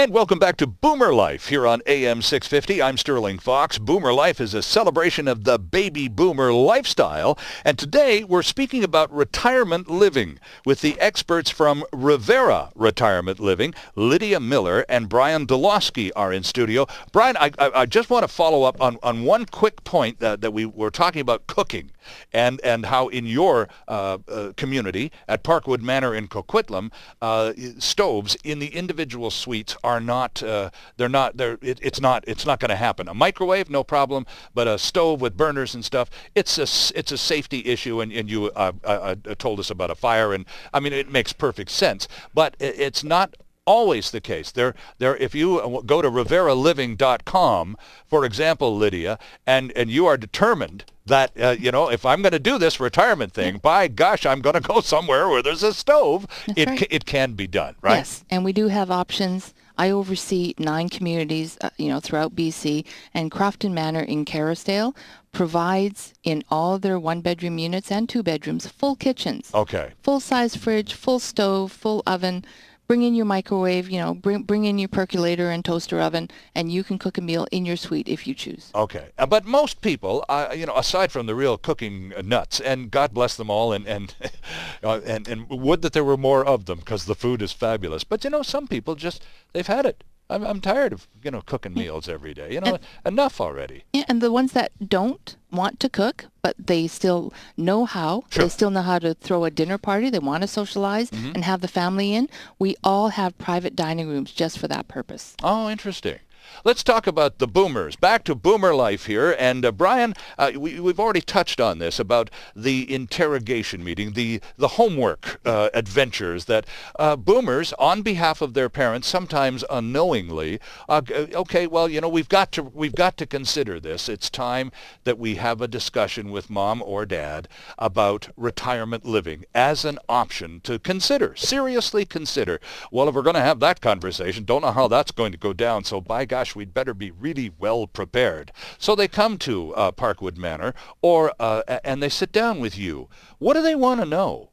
And welcome back to Boomer Life here on AM 650. I'm Stirling Fox. Boomer Life is a celebration of the baby boomer lifestyle. And today we're speaking about retirement living with the experts from Revera Retirement Living. Lydia Miller and Bryan Dylawsky are in studio. Bryan, I just want to follow up on one quick point that we were talking about cooking and how in your community at Parkwood Manor in Coquitlam, stoves in the individual suites are not, it's not going to happen. A microwave, no problem, but a stove with burners and stuff, it's a safety issue, and you told us about a fire, and I mean, it makes perfect sense, but it's not always the case. If you go to reveraliving.com, for example, Lydia, and you are determined that, if I'm going to do this retirement thing, by gosh, I'm going to go somewhere where there's a stove. It can be done, right? Yes, and we do have options. I oversee 9 communities, throughout BC, and Crofton Manor in Kerrisdale provides in all their 1-bedroom units and 2 bedrooms full kitchens. Okay. Full-size fridge, full stove, full oven. Bring in your microwave, bring in your percolator and toaster oven, and you can cook a meal in your suite if you choose. Okay. But most people, aside from the real cooking nuts, and God bless them all, and would that there were more of them because the food is fabulous. But, some people just, they've had it. I'm tired of, cooking meals every day. Enough already. Yeah, and the ones that don't want to cook, but they still know how. Sure. They still know how to throw a dinner party. They want to socialize and have the family in. We all have private dining rooms just for that purpose. Oh, interesting. Let's talk about the boomers. Back to boomer life here. And Bryan, we've already touched on this about the interrogation meeting, the homework adventures that boomers, on behalf of their parents, sometimes unknowingly, we've got to consider this. It's time that we have a discussion with mom or dad about retirement living as an option to consider, seriously consider. Well, if we're going to have that conversation, don't know how that's going to go down, so by gosh, we'd better be really well prepared. So they come to Parkwood Manor, and they sit down with you. What do they want to know?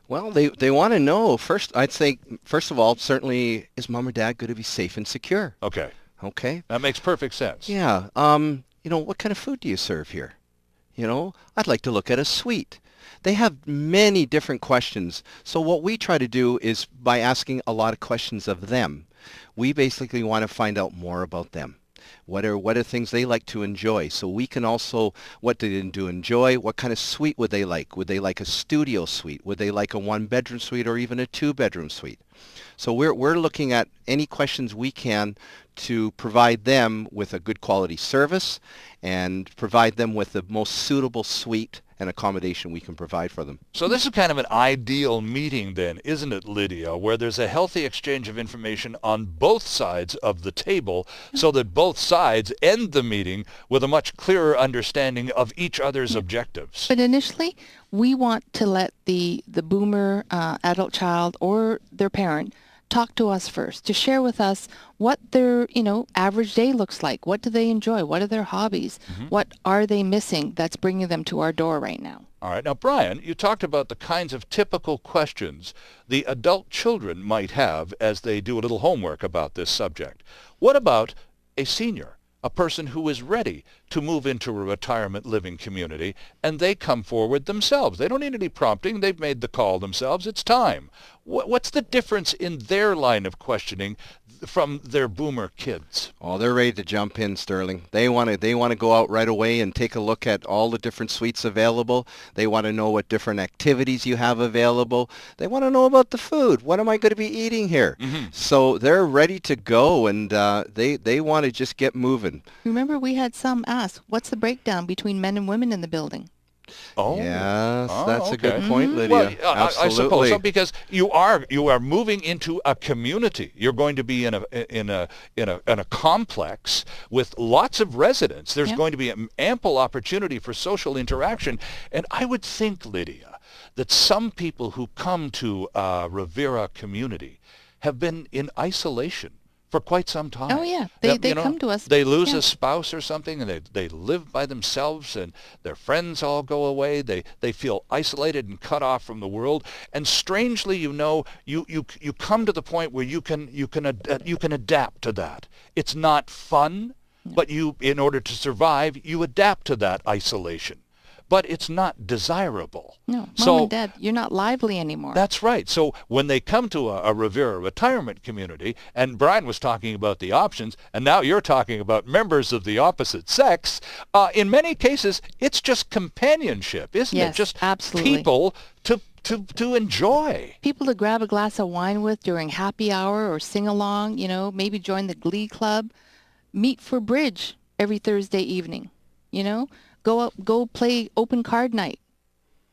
Well, they want to know, I'd say, first of all, certainly, is mom or dad going to be safe and secure? Okay. Okay. That makes perfect sense. Yeah. What kind of food do you serve here? I'd like to look at a suite. They have many different questions. So what we try to do is, by asking a lot of questions of them, we basically want to find out more about them. What are things they like to enjoy? So we can also, what do they enjoy? What kind of suite would they like? Would they like a studio suite? Would they like a 1-bedroom suite or even a 2-bedroom suite? So we're looking at any questions we can to provide them with a good quality service and provide them with the most suitable suite and accommodation we can provide for them. So this is kind of an ideal meeting then, isn't it, Lydia, where there's a healthy exchange of information on both sides of the table so that both sides end the meeting with a much clearer understanding of each other's objectives. But initially, we want to let the boomer adult child or their parent talk to us first, to share with us what their, average day looks like. What do they enjoy? What are their hobbies? What are they missing that's bringing them to our door right now? All right. Now, Bryan, you talked about the kinds of typical questions the adult children might have as they do a little homework about this subject. What about a senior, a person who is ready to move into a retirement living community, and they come forward themselves? They don't need any prompting. They've made the call themselves. It's time. What's the difference in their line of questioning from their boomer kids? Oh, they're ready to jump in, Stirling. They want to go out right away and take a look at all the different suites available. They want to know what different activities you have available. They want to know about the food. What am I going to be eating here? So they're ready to go, and they want to just get moving. Remember, we had some ask, what's the breakdown between men and women in the building? Oh, yes, that's okay. a good point, Lydia. Well, Absolutely. I suppose so, because you are moving into a community. You're going to be in a complex with lots of residents. There's going to be an ample opportunity for social interaction, and I would think, Lydia, that some people who come to Revera community have been in isolation for quite some time. Oh, yeah. They come to us. They lose Yeah. a spouse or something, and they live by themselves, and their friends all go away. They feel isolated and cut off from the world. And strangely, you come to the point where you can adapt to that. It's not fun, but in order to survive, you adapt to that isolation. But it's not desirable. No, So Mom and Dad, you're not lively anymore. that's right. So when they come to a Revera retirement community, and Bryan was talking about the options, and now you're talking about members of the opposite sex, in many cases, it's just companionship, isn't it? Yes, Just absolutely. people to enjoy. People to grab a glass of wine with during happy hour or sing along, maybe join the glee club, meet for bridge every Thursday evening, go play open card night,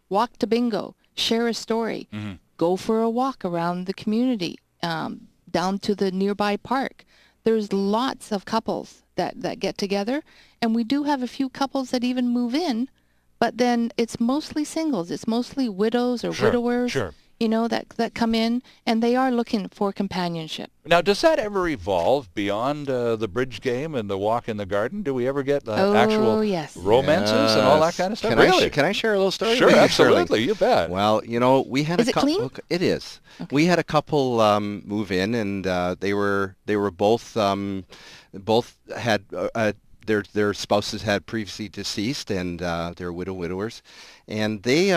walk to bingo, share a story, go for a walk around the community, down to the nearby park. There's lots of couples that get together, and we do have a few couples that even move in, but then it's mostly singles. It's mostly widows or widowers, sure. that come in, and they are looking for companionship. Now, does that ever evolve beyond the bridge game and the walk in the garden? Do we ever get actual yes. romances and all that kind of stuff? Really? Can I share a little story? Sure, with you, absolutely. Stirling? You bet. Well, we had Is a it couple. clean? It is. Okay. We had a couple move in, and they were both had their spouses had previously deceased, and they're widowers, and they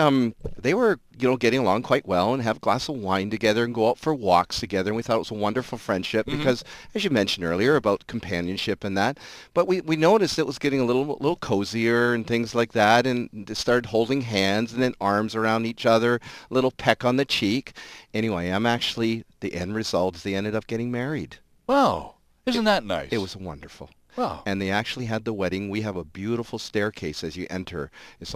were getting along quite well and have a glass of wine together and go out for walks together, and we thought it was a wonderful friendship because, as you mentioned earlier, about companionship and that. But we noticed it was getting a little cozier and things like that, and they started holding hands and then arms around each other, a little peck on the cheek. Anyway, the end result is they ended up getting married. Wow. Isn't that nice? It was wonderful. Wow. And they actually had the wedding. We have a beautiful staircase as you enter. It's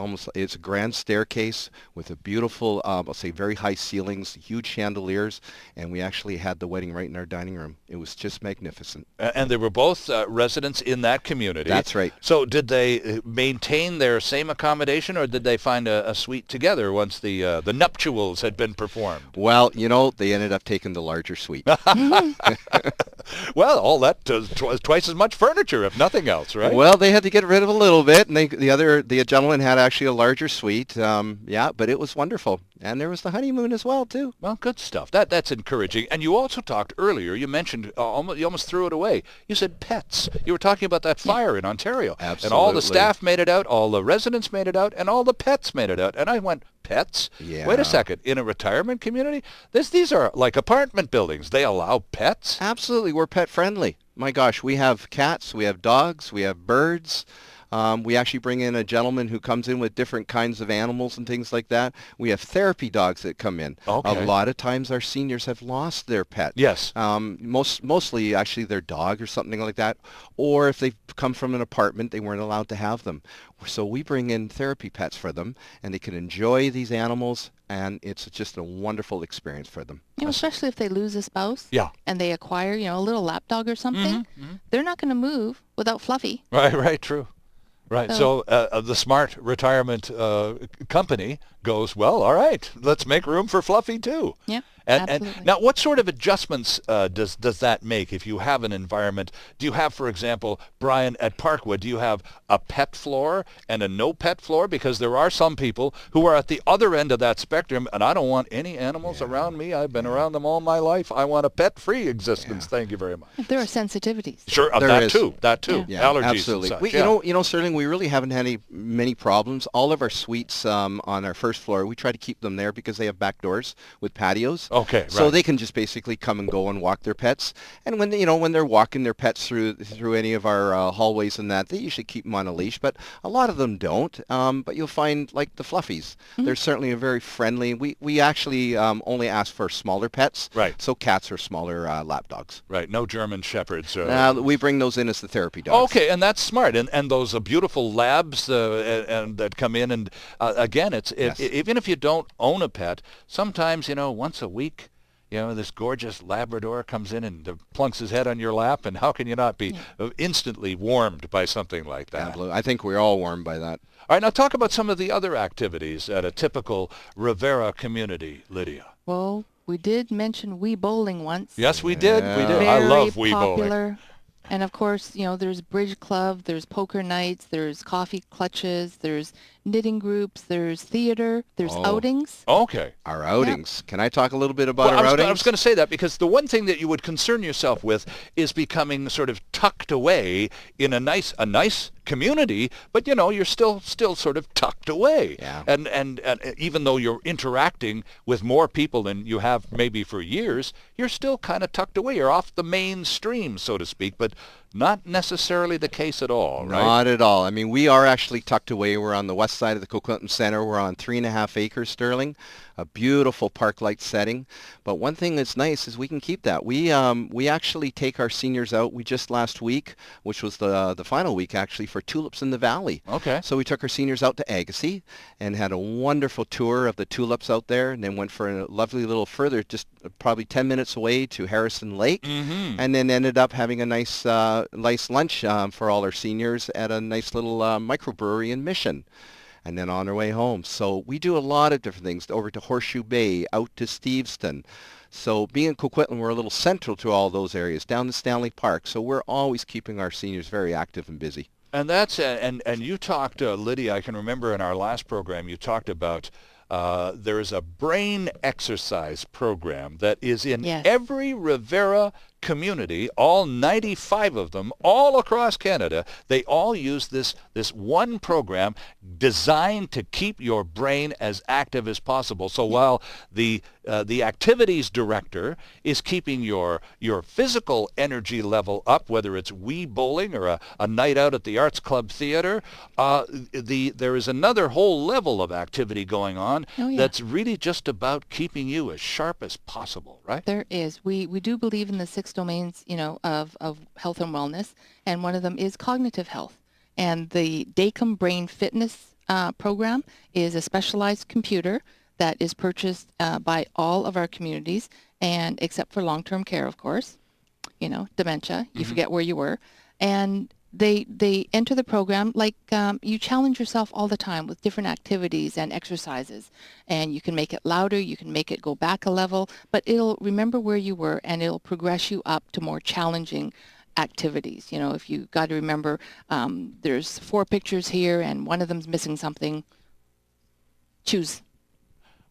a grand staircase with a beautiful, I'll say very high ceilings, huge chandeliers, and we actually had the wedding right in our dining room. It was just magnificent. And they were both residents in that community. That's right. So did they maintain their same accommodation, or did they find a suite together once the nuptials had been performed? Well, they ended up taking the larger suite. Well, all that was twice as much furniture, if nothing else, right? Well, they had to get rid of a little bit, and the gentleman had actually a larger suite. But it was wonderful. And there was the honeymoon as well, too. Well, good stuff. That's encouraging. And you also talked earlier, you mentioned, you almost threw it away. You said pets. You were talking about that fire in Ontario. Absolutely. And all the staff made it out, all the residents made it out, and all the pets made it out. And I went, pets? Yeah. Wait a second. In a retirement community? These are like apartment buildings. They allow pets? Absolutely. We're pet friendly. My gosh, we have cats, we have dogs, we have birds. We actually bring in a gentleman who comes in with different kinds of animals and things like that. We have therapy dogs that come in. Okay. A lot of times our seniors have lost their pet. Yes. Mostly actually their dog or something like that. Or if they come from an apartment, they weren't allowed to have them. So we bring in therapy pets for them, and they can enjoy these animals, and it's just a wonderful experience for them. Especially if they lose a spouse. Yeah. And they acquire, a little lapdog or something. They're not going to move without Fluffy. Right, true. Right. So the smart retirement company goes, well, all right, let's make room for Fluffy too. Yeah, And absolutely. now, what sort of adjustments does that make if you have an environment? Do you have, for example, Bryan, at Parkwood, do you have a pet floor and a no pet floor? Because there are some people who are at the other end of that spectrum, and I don't want any animals around me. I've been around them all my life. I want a pet-free existence. Thank you very much. There are sensitivities. Sure, There that is. too. Yeah, Allergies absolutely. and such. We, Stirling, we really haven't had many problems. All of our suites on our first floor, we try to keep them there because they have back doors with patios. Okay, So right. they can just basically come and go and walk their pets. And when they're walking their pets through any of our hallways and that, they usually keep them on a leash. But a lot of them don't. But you'll find like the Fluffies. They're certainly a very friendly. We actually only ask for smaller pets. Right. So cats are smaller lap dogs. Right, no German Shepherds. We bring those in as the therapy dogs. Okay, and that's smart. And those beautiful labs and that come in, and again, even if you don't own a pet, sometimes once a week, this gorgeous Labrador comes in and plunks his head on your lap, and how can you not be instantly warmed by something like that? Absolutely. I think we're all warmed by that. All right, now talk about some of the other activities at a typical Revera community, Lydia. Well, We did mention Wii Bowling once. Yes, we did. We did. Very I love Wii bowling. popular. And of course, there's bridge club, there's poker nights, there's coffee clutches, there's knitting groups, there's theater, there's outings. Okay. Our outings. Can I talk a little bit about Well, our I outings? was going to say that because the one thing that you would concern yourself with is becoming sort of tucked away in a nice community, but you're still sort of tucked away. Yeah. And even though you're interacting with more people than you have maybe for years, you're still kind of tucked away. You're off the mainstream, so to speak, but not necessarily the case at all, right? Not at all. I mean, we are actually tucked away. We're on the west side of the Coquitlam Center. We're on 3.5 acres, Stirling, a beautiful park-like setting. But one thing that's nice is we can keep that. We actually take our seniors out. We just last week, which was the final week actually, for Tulips in the Valley. Okay. So we took our seniors out to Agassiz and had a wonderful tour of the tulips out there, and then went for a lovely little further, just probably 10 minutes away to Harrison Lake, and then ended up having a nice lunch for all our seniors at a nice little microbrewery in Mission, and then on our way home. So we do a lot of different things, over to Horseshoe Bay, out to Steveston. So being in Coquitlam, we're a little central to all those areas, down to Stanley Park. So we're always keeping our seniors very active and busy. And that's and you talked, Lydia, I can remember in our last program you talked about there is a brain exercise program that is in every Revera community, all 95 of them, all across Canada. They all use this one program designed to keep your brain as active as possible. So while the activities director is keeping your physical energy level up, whether it's Wii bowling or a night out at the Arts Club Theater, there is another whole level of activity going on that's really just about keeping you as sharp as possible, right? There is. We do believe in the 6 domains, of health and wellness, and one of them is cognitive health. And the Dacom Brain Fitness program is a specialized computer that is purchased by all of our communities, and except for long-term care, of course, dementia, you forget where you were. And they enter the program like you challenge yourself all the time with different activities and exercises, and you can make it louder, you can make it go back a level, but it'll remember where you were and it'll progress you up to more challenging activities. If you got to remember there's 4 pictures here and one of them's missing something, choose.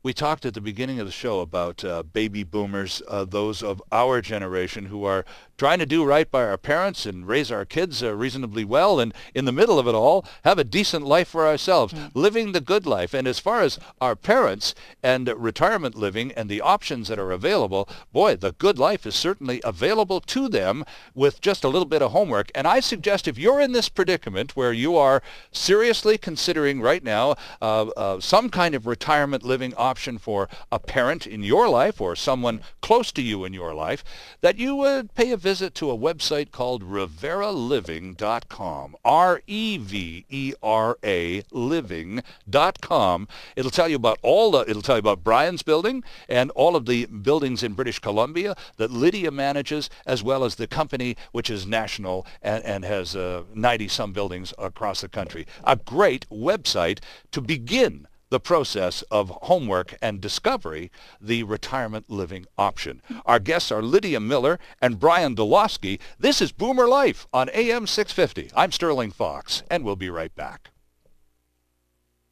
We talked at the beginning of the show about baby boomers, those of our generation who are trying to do right by our parents and raise our kids reasonably well, and in the middle of it all, have a decent life for ourselves, living the good life. And as far as our parents and retirement living and the options that are available, boy, the good life is certainly available to them with just a little bit of homework. And I suggest if you're in this predicament where you are seriously considering right now some kind of retirement living option for a parent in your life or someone close to you in your life, that you would pay a visit to a website called reveraliving.com, REVERA living.com. It'll tell you about it'll tell you about Bryan's building and all of the buildings in British Columbia that Lydia manages, as well as the company which is national and has 90-some buildings across the country. A great website to begin the process of homework and discovery, the retirement living option. Our guests are Lydia Miller and Bryan Dylawsky. This is Boomer Life on AM 650. I'm Sterling Fox, and we'll be right back.